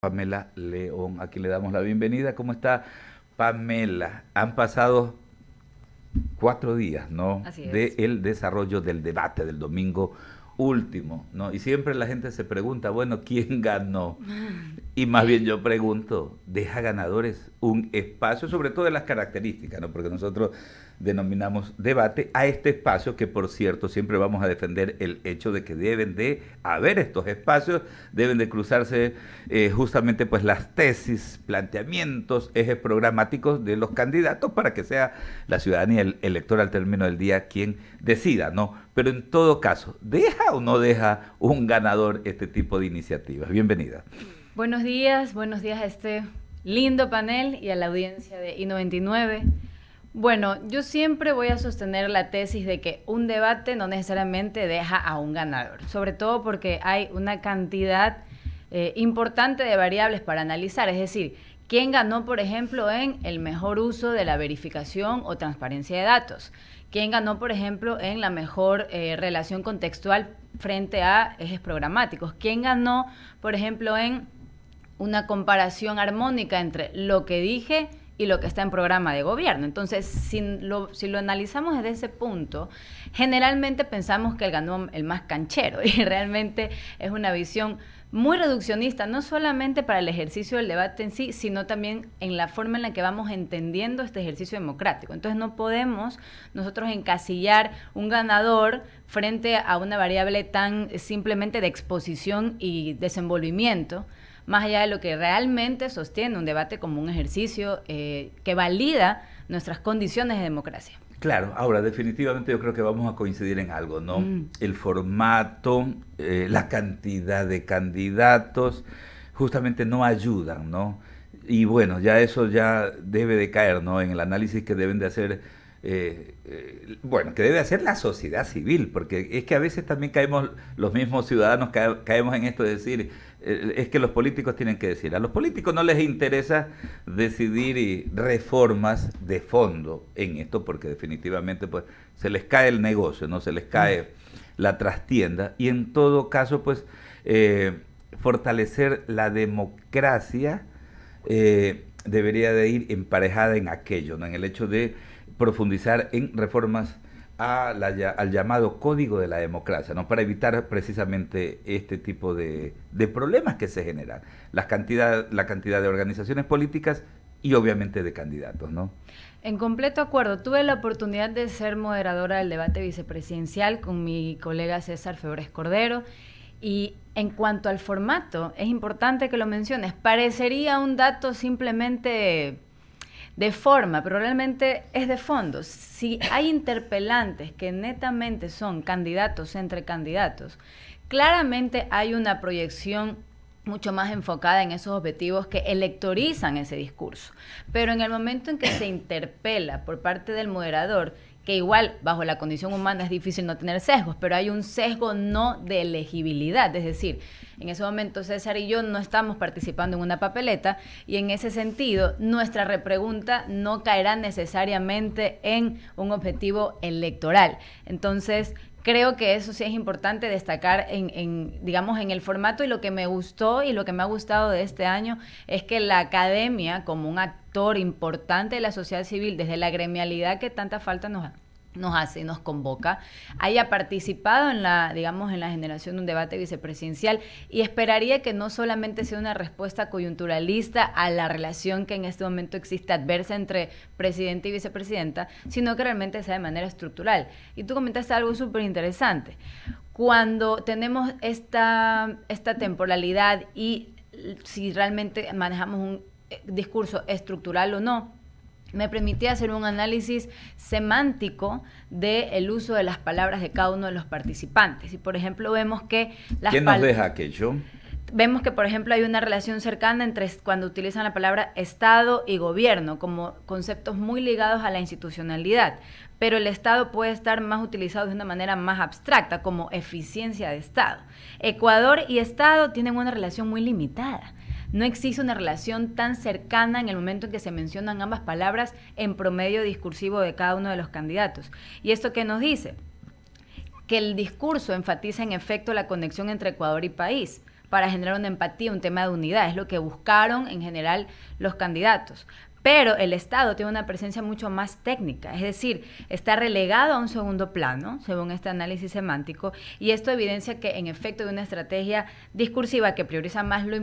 Pamela León, a quien le damos la bienvenida. ¿Cómo está, Pamela? Han pasado 4 días, ¿no? Así es. Del desarrollo del debate del domingo último, ¿no? Y siempre la gente se pregunta, bueno, ¿quién ganó? Y más bien yo pregunto, ¿deja ganadores un espacio, sobre todo de las características, ¿no? Porque nosotros denominamos debate a este espacio que, por cierto, siempre vamos a defender el hecho de que deben de haber estos espacios, deben de cruzarse justamente pues las tesis, planteamientos, ejes programáticos de los candidatos para que sea la ciudadanía, el elector al término del día quien decida, ¿no? Pero en todo caso, ¿deja o no deja un ganador este tipo de iniciativas? Bienvenida. Buenos días a este lindo panel y a la audiencia de I99. Bueno, yo siempre voy a sostener la tesis de que un debate no necesariamente deja a un ganador, sobre todo porque hay una cantidad importante de variables para analizar, es decir, quién ganó, por ejemplo, en el mejor uso de la verificación o transparencia de datos, quién ganó, por ejemplo, en la mejor relación contextual frente a ejes programáticos, quién ganó, por ejemplo, en una comparación armónica entre lo que dije y lo que está en programa de gobierno. Entonces, si lo analizamos desde ese punto, generalmente pensamos que él ganó el más canchero y realmente es una visión muy reduccionista, no solamente para el ejercicio del debate en sí, sino también en la forma en la que vamos entendiendo este ejercicio democrático. Entonces no podemos nosotros encasillar un ganador frente a una variable tan simplemente de exposición y desenvolvimiento, más allá de lo que realmente sostiene un debate como un ejercicio que valida nuestras condiciones de democracia. Claro, ahora definitivamente yo creo que vamos a coincidir en algo, ¿no? El formato, la cantidad de candidatos, justamente no ayudan, ¿no? Y bueno, ya eso ya debe de caer, ¿no? En el análisis que deben de hacer, bueno, que debe hacer la sociedad civil, porque es que a veces también caemos, los mismos ciudadanos caemos en esto de decir, es que los políticos tienen que decir. A los políticos no les interesa decidir y reformas de fondo en esto, porque definitivamente pues se les cae el negocio, no se les cae la trastienda, y en todo caso pues fortalecer la democracia debería de ir emparejada en aquello, ¿no? En el hecho de profundizar en reformas al llamado código de la democracia, ¿no? Para evitar precisamente este tipo de problemas que se generan, la cantidad de organizaciones políticas y obviamente de candidatos, ¿no? En completo acuerdo. Tuve la oportunidad de ser moderadora del debate vicepresidencial con mi colega César Febres Cordero. Y en cuanto al formato, es importante que lo menciones. Parecería un dato simplemente de forma, pero realmente es de fondo. Si hay interpelantes que netamente son candidatos entre candidatos, claramente hay una proyección mucho más enfocada en esos objetivos que electorizan ese discurso. Pero en el momento en que se interpela por parte del moderador, que igual bajo la condición humana es difícil no tener sesgos, pero hay un sesgo no de elegibilidad, es decir, en ese momento César y yo no estamos participando en una papeleta y en ese sentido nuestra repregunta no caerá necesariamente en un objetivo electoral. Entonces, creo que eso sí es importante destacar digamos, en el formato, y lo que me gustó y lo que me ha gustado de este año es que la academia, como un actor importante de la sociedad civil, desde la gremialidad que tanta falta nos hace y nos convoca, haya participado en digamos, en la generación de un debate vicepresidencial, y esperaría que no solamente sea una respuesta coyunturalista a la relación que en este momento existe adversa entre presidente y vicepresidenta, sino que realmente sea de manera estructural. Y tú comentaste algo súper interesante. Cuando tenemos esta temporalidad y si realmente manejamos un discurso estructural o no, me permitía hacer un análisis semántico del uso de las palabras de cada uno de los participantes. Y, por ejemplo, vemos que ¿Qué nos deja aquello? vemos que, por ejemplo, hay una relación cercana entre cuando utilizan la palabra Estado y gobierno como conceptos muy ligados a la institucionalidad, pero el Estado puede estar más utilizado de una manera más abstracta, como eficiencia de Estado. Ecuador y Estado tienen una relación muy limitada. No existe una relación tan cercana en el momento en que se mencionan ambas palabras en promedio discursivo de cada uno de los candidatos. ¿Y esto qué nos dice? Que el discurso enfatiza en efecto la conexión entre Ecuador y país, para generar una empatía, un tema de unidad. Es lo que buscaron en general los candidatos. Pero el Estado tiene una presencia mucho más técnica, es decir, está relegado a un segundo plano, según este análisis semántico, y esto evidencia que en efecto hay una estrategia discursiva que prioriza más lo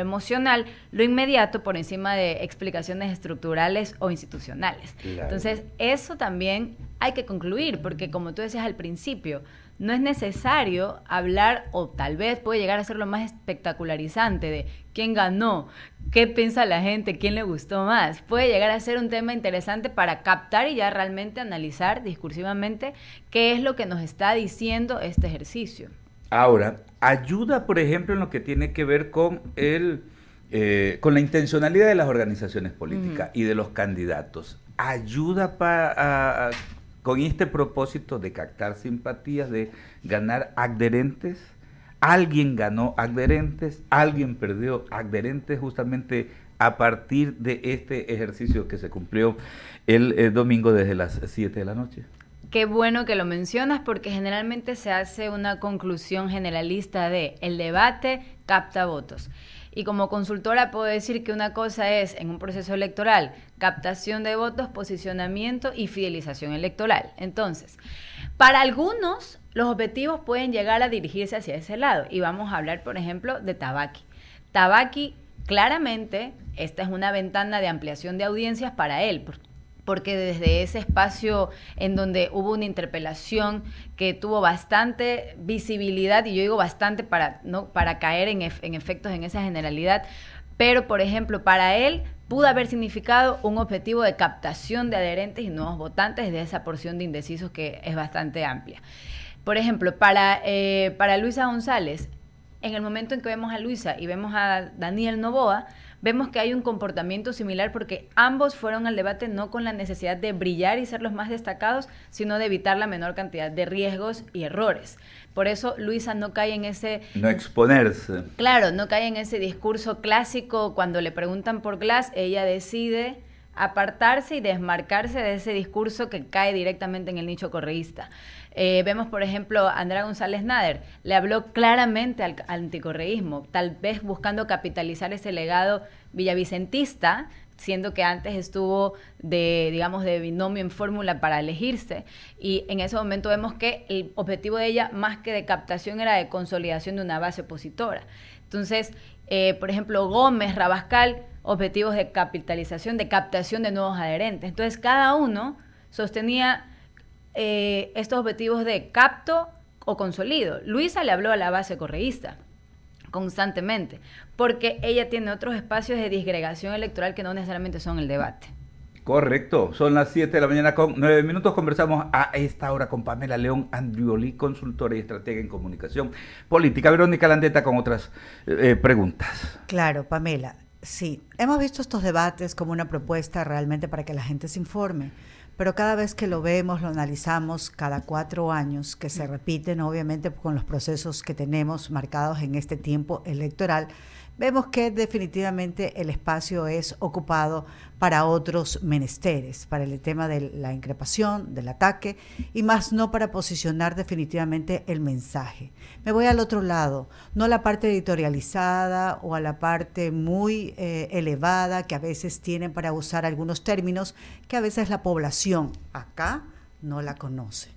emocional, lo inmediato, por encima de explicaciones estructurales o institucionales. Claro. Entonces, eso también hay que concluir, porque como tú decías al principio, no es necesario hablar, o tal vez puede llegar a ser lo más espectacularizante de quién ganó, qué piensa la gente, quién le gustó más. Puede llegar a ser un tema interesante para captar y ya realmente analizar discursivamente qué es lo que nos está diciendo este ejercicio. Ahora, ayuda, por ejemplo, en lo que tiene que ver con con la intencionalidad de las organizaciones políticas y de los candidatos. Ayuda con este propósito de captar simpatías, de ganar adherentes. Alguien ganó adherentes, alguien perdió adherentes justamente a partir de este ejercicio que se cumplió el domingo desde las 7 de la noche. Qué bueno que lo mencionas, porque generalmente se hace una conclusión generalista de el debate capta votos. Y como consultora puedo decir que una cosa es, en un proceso electoral, captación de votos, posicionamiento y fidelización electoral. Entonces, para algunos, los objetivos pueden llegar a dirigirse hacia ese lado. Y vamos a hablar, por ejemplo, de Tabaqui. Tabaqui, claramente, esta es una ventana de ampliación de audiencias para él, porque desde ese espacio en donde hubo una interpelación que tuvo bastante visibilidad, y yo digo bastante para caer en efectos en esa generalidad, pero por ejemplo para él pudo haber significado un objetivo de captación de adherentes y nuevos votantes de esa porción de indecisos que es bastante amplia. Por ejemplo, para Luisa González, en el momento en que vemos a Luisa y vemos a Daniel Noboa, vemos que hay un comportamiento similar, porque ambos fueron al debate no con la necesidad de brillar y ser los más destacados, sino de evitar la menor cantidad de riesgos y errores. Por eso Luisa no cae en ese... No exponerse. Claro, no cae en ese discurso clásico. Cuando le preguntan por Glass, ella decide apartarse y desmarcarse de ese discurso que cae directamente en el nicho correísta. Vemos, por ejemplo, a Andrea González Nader, le habló claramente al anticorreísmo, tal vez buscando capitalizar ese legado villavicentista, siendo que antes estuvo de binomio en fórmula para elegirse, y en ese momento vemos que el objetivo de ella, más que de captación, era de consolidación de una base opositora. Entonces, por ejemplo, Gómez, Rabascal, objetivos de capitalización, de captación de nuevos adherentes. Entonces, cada uno sostenía estos objetivos de capto o consolido. Luisa le habló a la base correísta constantemente, porque ella tiene otros espacios de disgregación electoral que no necesariamente son el debate. Correcto, son las 7 de la mañana con 9 minutos. Conversamos a esta hora con Pamela León Andrioli, consultora y estratega en comunicación política. Verónica Landeta con otras preguntas. Claro, Pamela, sí, hemos visto estos debates como una propuesta realmente para que la gente se informe, pero cada vez que lo vemos, lo analizamos cada 4 años, que se repiten obviamente con los procesos que tenemos marcados en este tiempo electoral, vemos que definitivamente el espacio es ocupado para otros menesteres, para el tema de la increpación, del ataque, y más no para posicionar definitivamente el mensaje. Me voy al otro lado, no a la parte editorializada o a la parte muy elevada que a veces tienen para usar algunos términos que a veces la población acá no la conoce.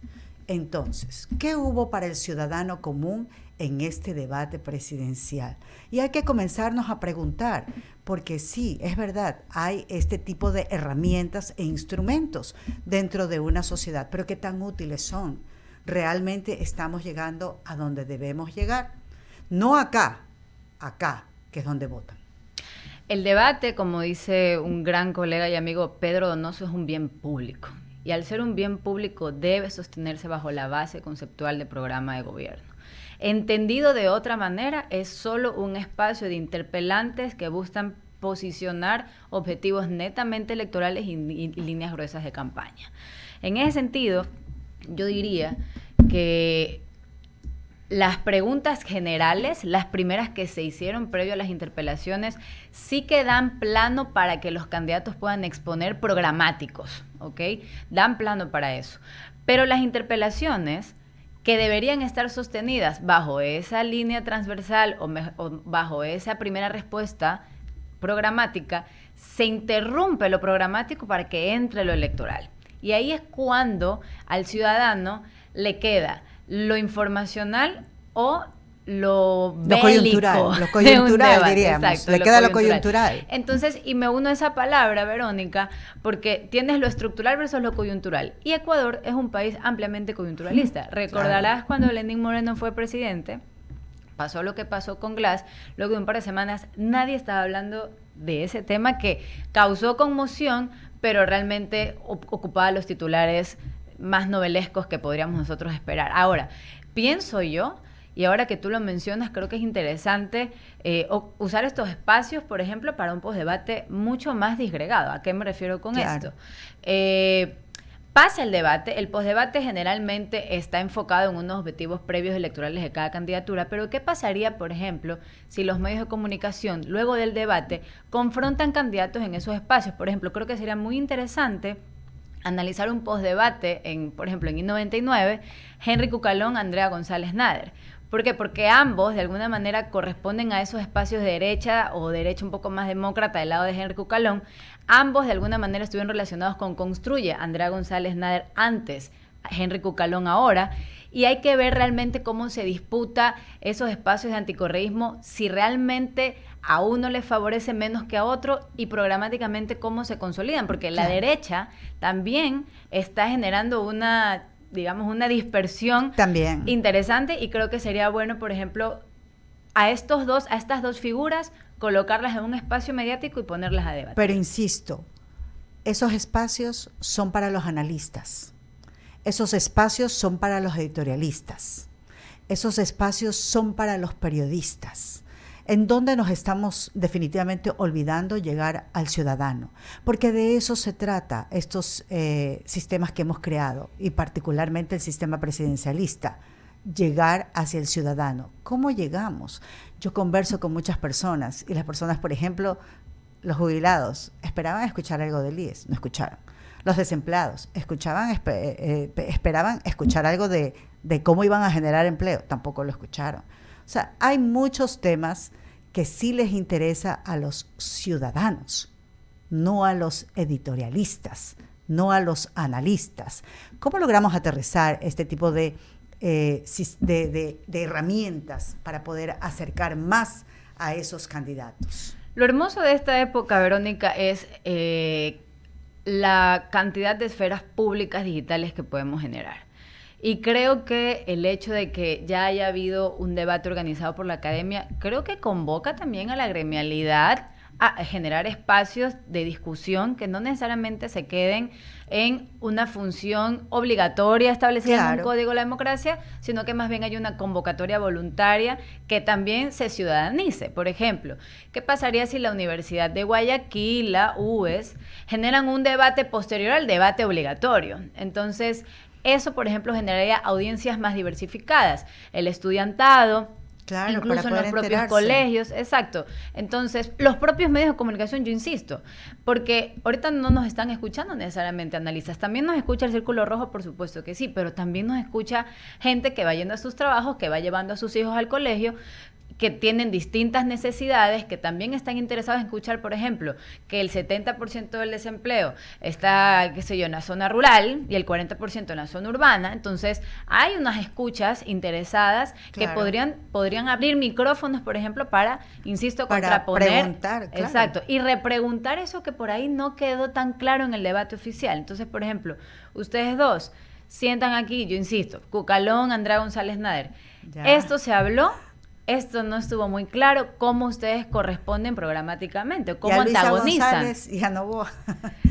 Entonces, ¿qué hubo para el ciudadano común en este debate presidencial? Y hay que comenzarnos a preguntar, porque sí, es verdad, hay este tipo de herramientas e instrumentos dentro de una sociedad, pero ¿qué tan útiles son? ¿Realmente estamos llegando a donde debemos llegar? No acá, que es donde votan. El debate, como dice un gran colega y amigo, Pedro Donoso, es un bien público. Y al ser un bien público debe sostenerse bajo la base conceptual de programa de gobierno. Entendido de otra manera, es solo un espacio de interpelantes que buscan posicionar objetivos netamente electorales y líneas gruesas de campaña. En ese sentido, yo diría que las preguntas generales, las primeras que se hicieron previo a las interpelaciones, sí que dan plano para que los candidatos puedan exponer programáticos, ¿ok? Dan plano para eso. Pero las interpelaciones que deberían estar sostenidas bajo esa línea transversal o bajo esa primera respuesta programática, se interrumpe lo programático para que entre lo electoral. Y ahí es cuando al ciudadano le queda lo informacional o lo bélico. Lo coyuntural, debate, diríamos. Exacto, le queda lo coyuntural. Entonces, y me uno a esa palabra, Verónica, porque tienes lo estructural versus lo coyuntural. Y Ecuador es un país ampliamente coyunturalista. Recordarás cuando Lenín Moreno fue presidente, pasó lo que pasó con Glass, luego de un par de semanas nadie estaba hablando de ese tema que causó conmoción, pero realmente ocupaba los titulares más novelescos que podríamos nosotros esperar. Ahora, pienso yo, y ahora que tú lo mencionas, creo que es interesante usar estos espacios, por ejemplo, para un postdebate mucho más disgregado. ¿A qué me refiero con esto? Pasa el debate, el postdebate generalmente está enfocado en unos objetivos previos electorales de cada candidatura, pero ¿qué pasaría, por ejemplo, si los medios de comunicación, luego del debate, confrontan candidatos en esos espacios? Por ejemplo, creo que sería muy interesante analizar un postdebate, por ejemplo, en I99, Henry Cucalón, Andrea González Nader. ¿Por qué? Porque ambos, de alguna manera, corresponden a esos espacios de derecha o derecha un poco más demócrata del lado de Henry Cucalón. Ambos, de alguna manera, estuvieron relacionados con Construye, Andrea González Nader antes, Henry Cucalón ahora. Y hay que ver realmente cómo se disputa esos espacios de anticorreísmo, si realmente a uno le favorece menos que a otro y programáticamente cómo se consolidan. Porque la derecha también está generando una dispersión también interesante, y creo que sería bueno, por ejemplo, a estas dos figuras, colocarlas en un espacio mediático y ponerlas a debate. Pero insisto, esos espacios son para los analistas, esos espacios son para los editorialistas, esos espacios son para los periodistas, en donde nos estamos definitivamente olvidando llegar al ciudadano, porque de eso se trata estos sistemas que hemos creado, y particularmente el sistema presidencialista, llegar hacia el ciudadano. ¿Cómo llegamos? Yo converso con muchas personas, y las personas, por ejemplo, los jubilados, esperaban escuchar algo del IES, no escucharon. Los desempleados, esperaban escuchar algo de cómo iban a generar empleo, tampoco lo escucharon. O sea, hay muchos temas que sí les interesa a los ciudadanos, no a los editorialistas, no a los analistas. ¿Cómo logramos aterrizar este tipo de herramientas para poder acercar más a esos candidatos? Lo hermoso de esta época, Verónica, es la cantidad de esferas públicas digitales que podemos generar. Y creo que el hecho de que ya haya habido un debate organizado por la academia, creo que convoca también a la gremialidad a generar espacios de discusión que no necesariamente se queden en una función obligatoria establecida en un código de la democracia, sino que más bien hay una convocatoria voluntaria que también se ciudadanice. Por ejemplo, ¿qué pasaría si la Universidad de Guayaquil, la UES, generan un debate posterior al debate obligatorio? Entonces, eso, por ejemplo, generaría audiencias más diversificadas. El estudiantado, incluso en los propios colegios, exacto. Entonces, los propios medios de comunicación, yo insisto, porque ahorita no nos están escuchando necesariamente analistas, también nos escucha el Círculo Rojo, por supuesto que sí, pero también nos escucha gente que va yendo a sus trabajos, que va llevando a sus hijos al colegio, que tienen distintas necesidades, que también están interesados en escuchar, por ejemplo, que el 70% del desempleo está, qué sé yo, en la zona rural y el 40% en la zona urbana. Entonces, hay unas escuchas interesadas que podrían abrir micrófonos, por ejemplo, para, insisto, contraponer. Preguntar, claro. Exacto. Y repreguntar eso que por ahí no quedó tan claro en el debate oficial. Entonces, por ejemplo, ustedes dos sientan aquí, yo insisto, Cucalón, Andrea González Nader. Esto se habló. Esto no estuvo muy claro, cómo ustedes corresponden programáticamente, cómo antagonizan. González y a Novoa.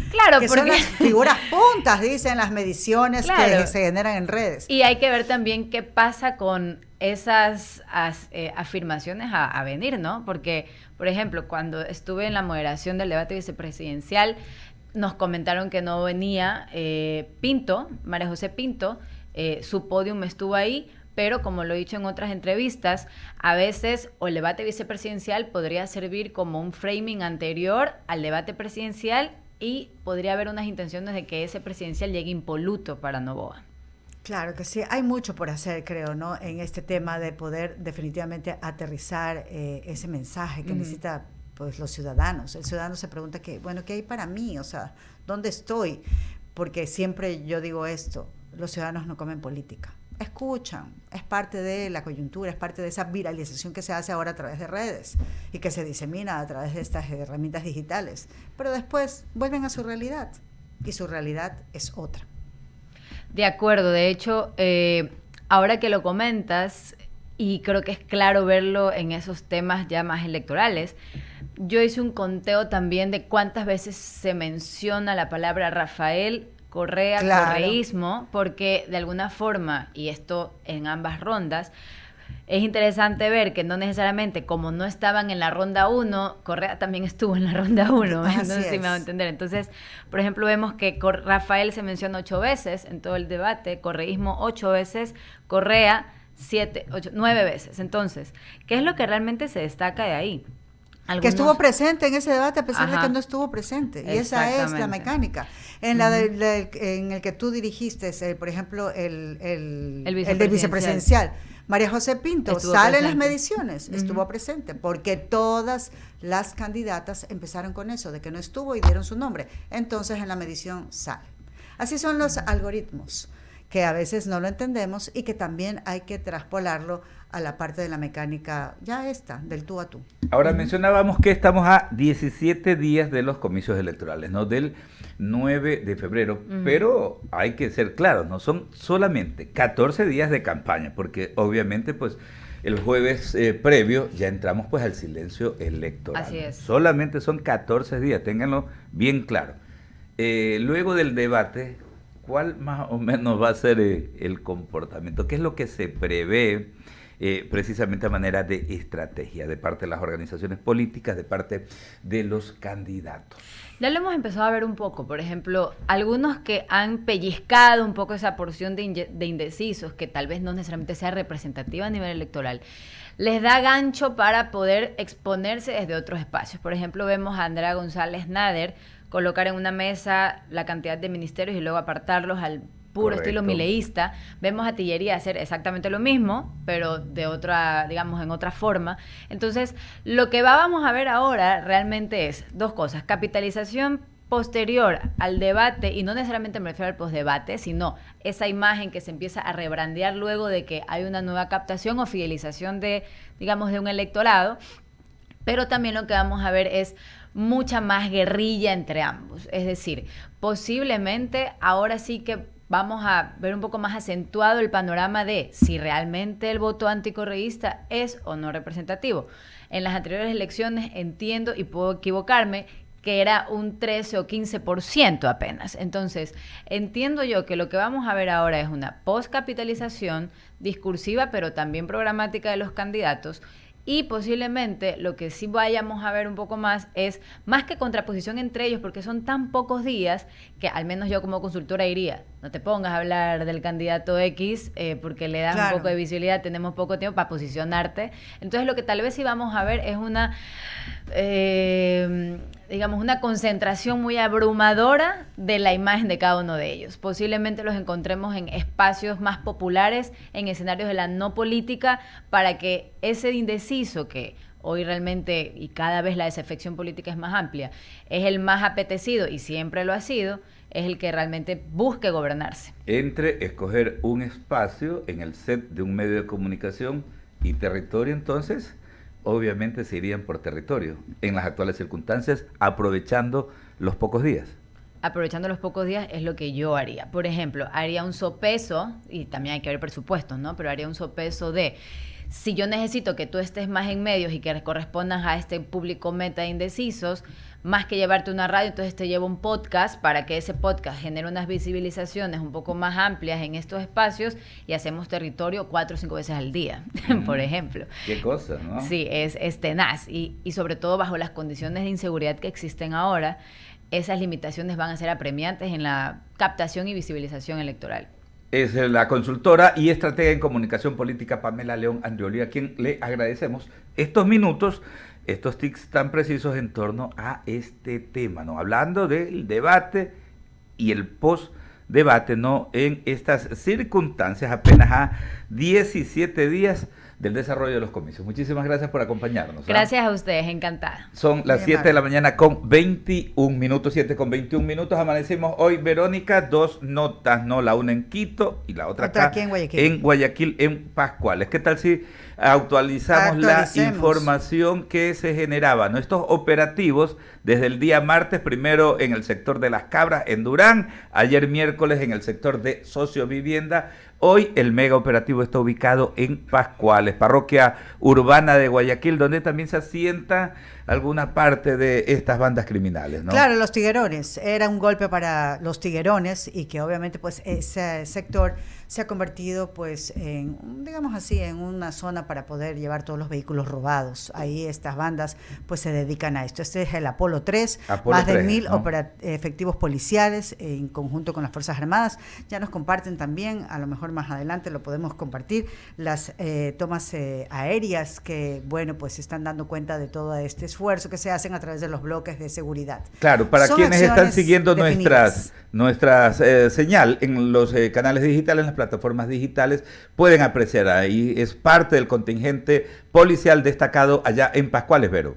Claro, que porque son las figuras puntas, dicen las mediciones que se generan en redes. Y hay que ver también qué pasa con esas afirmaciones a venir, ¿no? Porque, por ejemplo, cuando estuve en la moderación del debate vicepresidencial, nos comentaron que no venía Pinto, María José Pinto, su podium estuvo ahí, pero como lo he dicho en otras entrevistas, a veces o el debate vicepresidencial podría servir como un framing anterior al debate presidencial y podría haber unas intenciones de que ese presidencial llegue impoluto para Novoa. Claro que sí, hay mucho por hacer, creo, ¿no? En este tema de poder definitivamente aterrizar ese mensaje que necesita pues los ciudadanos. El ciudadano se pregunta que, bueno, ¿qué hay para mí? O sea, ¿dónde estoy? Porque siempre yo digo esto, los ciudadanos no comen política. Escuchan, es parte de la coyuntura, es parte de esa viralización que se hace ahora a través de redes y que se disemina a través de estas herramientas digitales. Pero después vuelven a su realidad y su realidad es otra. De acuerdo, de hecho, ahora que lo comentas, y creo que es claro verlo en esos temas ya más electorales, yo hice un conteo también de cuántas veces se menciona la palabra Rafael Correa, Claro. correísmo, porque de alguna forma, y esto en ambas rondas, es interesante ver que no necesariamente, como no estaban en la ronda 1, Correa también estuvo en la ronda 1, Así no sé si me va a es. entender. Entonces, por ejemplo, vemos que Rafael se menciona 8 veces en todo el debate, correísmo 8 veces, Correa 7, 8, 9 veces. Entonces, ¿qué es lo que realmente se destaca de ahí? Que estuvo Algunos... presente en ese debate a pesar de Ajá. que no estuvo presente. Y esa es la Exactamente. mecánica. En en el que tú dirigiste, por ejemplo, el del vicepresidencial. vicepresidencial, María José Pinto Estuvo sale en las presente. mediciones, estuvo presente, porque todas las candidatas empezaron con eso, de que no estuvo y dieron su nombre. Entonces en la medición sale. Así son los algoritmos, que a veces no lo entendemos y que también hay que traspolarlo a la parte de la mecánica, ya esta, del tú a tú. Ahora mencionábamos que estamos a 17 días de los comicios electorales, ¿no? Del 9 de febrero, pero hay que ser claros, no son solamente 14 días de campaña, porque obviamente pues el jueves previo ya entramos pues al silencio electoral. Así es. Solamente son 14 días, ténganlo bien claro. Luego del debate, ¿cuál más o menos va a ser el comportamiento? ¿Qué es lo que se prevé? Precisamente a manera de estrategia de parte de las organizaciones políticas, de parte de los candidatos. Ya lo hemos empezado a ver un poco, por ejemplo, algunos que han pellizcado un poco esa porción de indecisos, que tal vez no necesariamente sea representativa a nivel electoral, les da gancho para poder exponerse desde otros espacios. Por ejemplo, vemos a Andrea González Nader colocar en una mesa la cantidad de ministerios y luego apartarlos al puro Correcto. estilo mileísta. Vemos a Tillería hacer exactamente lo mismo, pero de otra, digamos, en otra forma. Entonces, lo que vamos a ver ahora realmente es dos cosas: capitalización posterior al debate, y no necesariamente me refiero al postdebate, sino esa imagen que se empieza a rebrandear luego de que hay una nueva captación o fidelización de, digamos, de un electorado. Pero también lo que vamos a ver es mucha más guerrilla entre ambos. Es decir, posiblemente ahora sí que vamos a ver un poco más acentuado el panorama de si realmente el voto anticorreísta es o no representativo. En las anteriores elecciones entiendo, y puedo equivocarme, que era un 13 o 15% apenas. Entonces, entiendo yo que lo que vamos a ver ahora es una postcapitalización discursiva, pero también programática de los candidatos. Y posiblemente lo que sí vayamos a ver un poco más es, más que contraposición entre ellos, porque son tan pocos días que al menos yo como consultora diría, no te pongas a hablar del candidato X porque le das Claro. un poco de visibilidad, tenemos poco tiempo para posicionarte. Entonces lo que tal vez sí vamos a ver es una, digamos, una concentración muy abrumadora de la imagen de cada uno de ellos. Posiblemente los encontremos en espacios más populares, en escenarios de la no política, para que ese indeciso que hoy realmente, y cada vez la desafección política es más amplia, es el más apetecido y siempre lo ha sido, es el que realmente busque gobernarse. Entre escoger un espacio en el set de un medio de comunicación y territorio, entonces, obviamente se irían por territorio, en las actuales circunstancias, aprovechando los pocos días. Aprovechando los pocos días es lo que yo haría. Por ejemplo, haría un sopeso, y también hay que ver presupuestos, ¿no? Pero haría un sopeso de, si yo necesito que tú estés más en medios y que correspondas a este público meta de indecisos, más que llevarte una radio, entonces te llevo un podcast para que ese podcast genere unas visibilizaciones un poco más amplias en estos espacios y hacemos territorio 4 o 5 veces al día, por ejemplo. Qué cosa, ¿no? Sí, es tenaz y sobre todo bajo las condiciones de inseguridad que existen ahora, esas limitaciones van a ser apremiantes en la captación y visibilización electoral. Es la consultora y estratega en comunicación política Pamela León Andrioli, a quien le agradecemos estos minutos, estos tics tan precisos en torno a este tema, ¿no? Hablando del debate y el post debate, ¿no?, en estas circunstancias, apenas a 17 días del desarrollo de los comicios. Muchísimas gracias por acompañarnos. Gracias a ustedes, encantada. Son las 7 de la mañana con 21 minutos, 7 con 21 minutos. Amanecimos hoy, Verónica, 2 notas, ¿no? La una en Quito y la otra acá aquí en Guayaquil, en Pascuales. ¿Qué tal si actualizamos la información que se generaba, ¿no? Estos operativos desde el día martes, primero en el sector de Las Cabras, en Durán, ayer miércoles en el sector de sociovivienda. Hoy el mega operativo está ubicado en Pascuales, parroquia urbana de Guayaquil, donde también se asienta alguna parte de estas bandas criminales, ¿no? Claro, los tiguerones. Era un golpe para los tiguerones y que obviamente pues ese sector se ha convertido pues en, digamos así, en una zona para poder llevar todos los vehículos robados. Ahí estas bandas pues se dedican a esto. Este es el Apolo 3, más de 1,000 ¿no? efectivos policiales en conjunto con las Fuerzas Armadas. Ya nos comparten también, a lo mejor más adelante lo podemos compartir, las tomas aéreas que, bueno, pues están dando cuenta de todo este esfuerzo que se hacen a través de los bloques de seguridad. Claro, para Son quienes están siguiendo definidas. nuestras señal en los canales digitales, en las plataformas digitales, pueden apreciar ahí, es parte del contingente policial destacado allá en Pascuales, Vero.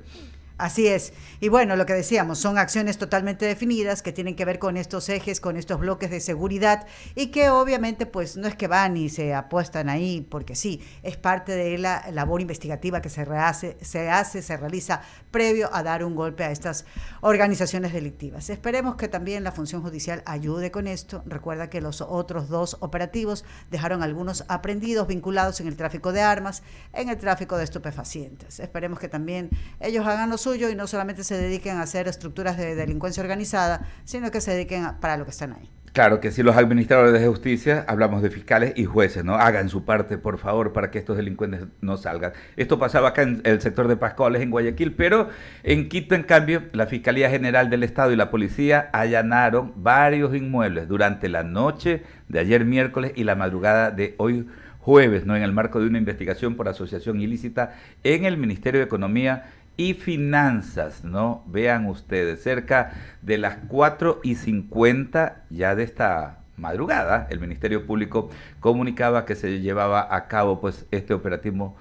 Así es. Y bueno, lo que decíamos, son acciones totalmente definidas que tienen que ver con estos ejes, con estos bloques de seguridad y que obviamente pues no es que van y se apuestan ahí porque sí, es parte de la labor investigativa que se realiza previo a dar un golpe a estas organizaciones delictivas. Esperemos que también la función judicial ayude con esto. Recuerda que los otros 2 operativos dejaron algunos aprehendidos vinculados en el tráfico de armas, en el tráfico de estupefacientes. Esperemos que también ellos hagan lo suyo y no solamente se dediquen a hacer estructuras de delincuencia organizada, sino que se dediquen para lo que están ahí. Claro que si los administradores de justicia, hablamos de fiscales y jueces, ¿no? Hagan su parte, por favor, para que estos delincuentes no salgan. Esto pasaba acá en el sector de Pascuales, en Guayaquil, pero en Quito, en cambio, la Fiscalía General del Estado y la policía allanaron varios inmuebles durante la noche de ayer miércoles y la madrugada de hoy jueves, ¿no?, en el marco de una investigación por asociación ilícita en el Ministerio de Economía y Finanzas, ¿no? Vean ustedes, cerca de las 4:50 ya de esta madrugada, el Ministerio Público comunicaba que se llevaba a cabo pues este operativo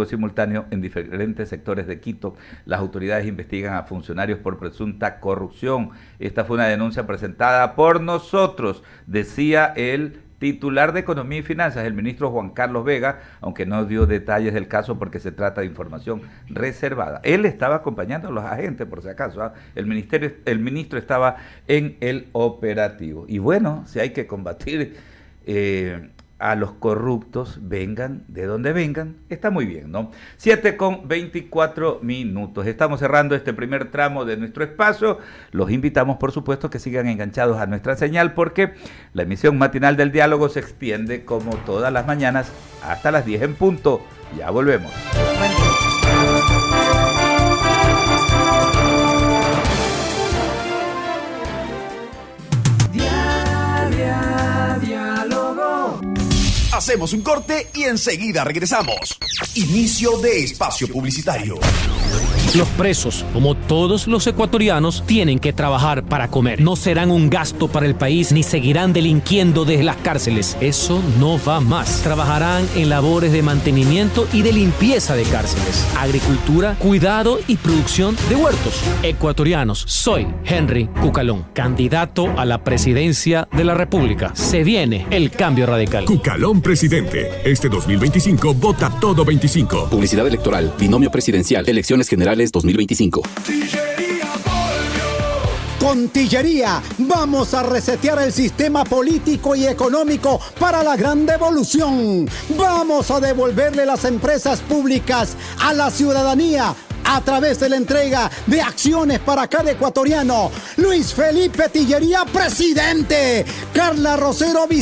simultáneo en diferentes sectores de Quito. Las autoridades investigan a funcionarios por presunta corrupción. Esta fue una denuncia presentada por nosotros, decía el titular de Economía y Finanzas, el ministro Juan Carlos Vega, aunque no dio detalles del caso porque se trata de información reservada. Él estaba acompañando a los agentes, por si acaso, ¿eh? El ministro estaba en el operativo. Y bueno, si hay que combatir a los corruptos, vengan de donde vengan, está muy bien, ¿no? 7 con 24 minutos. Estamos cerrando este primer tramo de nuestro espacio. Los invitamos, por supuesto, que sigan enganchados a nuestra señal porque la emisión matinal del diálogo se extiende como todas las mañanas hasta las 10 en punto. Ya volvemos. Hacemos un corte y enseguida regresamos. Inicio de espacio publicitario. Los presos, como todos los ecuatorianos, tienen que trabajar para comer. No serán un gasto para el país ni seguirán delinquiendo desde las cárceles. Eso no va más. Trabajarán en labores de mantenimiento y de limpieza de cárceles, agricultura, cuidado y producción de huertos. Ecuatorianos, soy Henry Cucalón, candidato a la presidencia de la República. Se viene el cambio radical. Cucalón presidente. Este 2025 vota todo 25. Publicidad electoral, binomio presidencial, elecciones generales 2025. Con Tillería vamos a resetear el sistema político y económico para la gran devolución. Vamos a devolverle las empresas públicas a la ciudadanía a través de la entrega de acciones para cada ecuatoriano. Luis Felipe Tillería, presidente. Carla Rosero,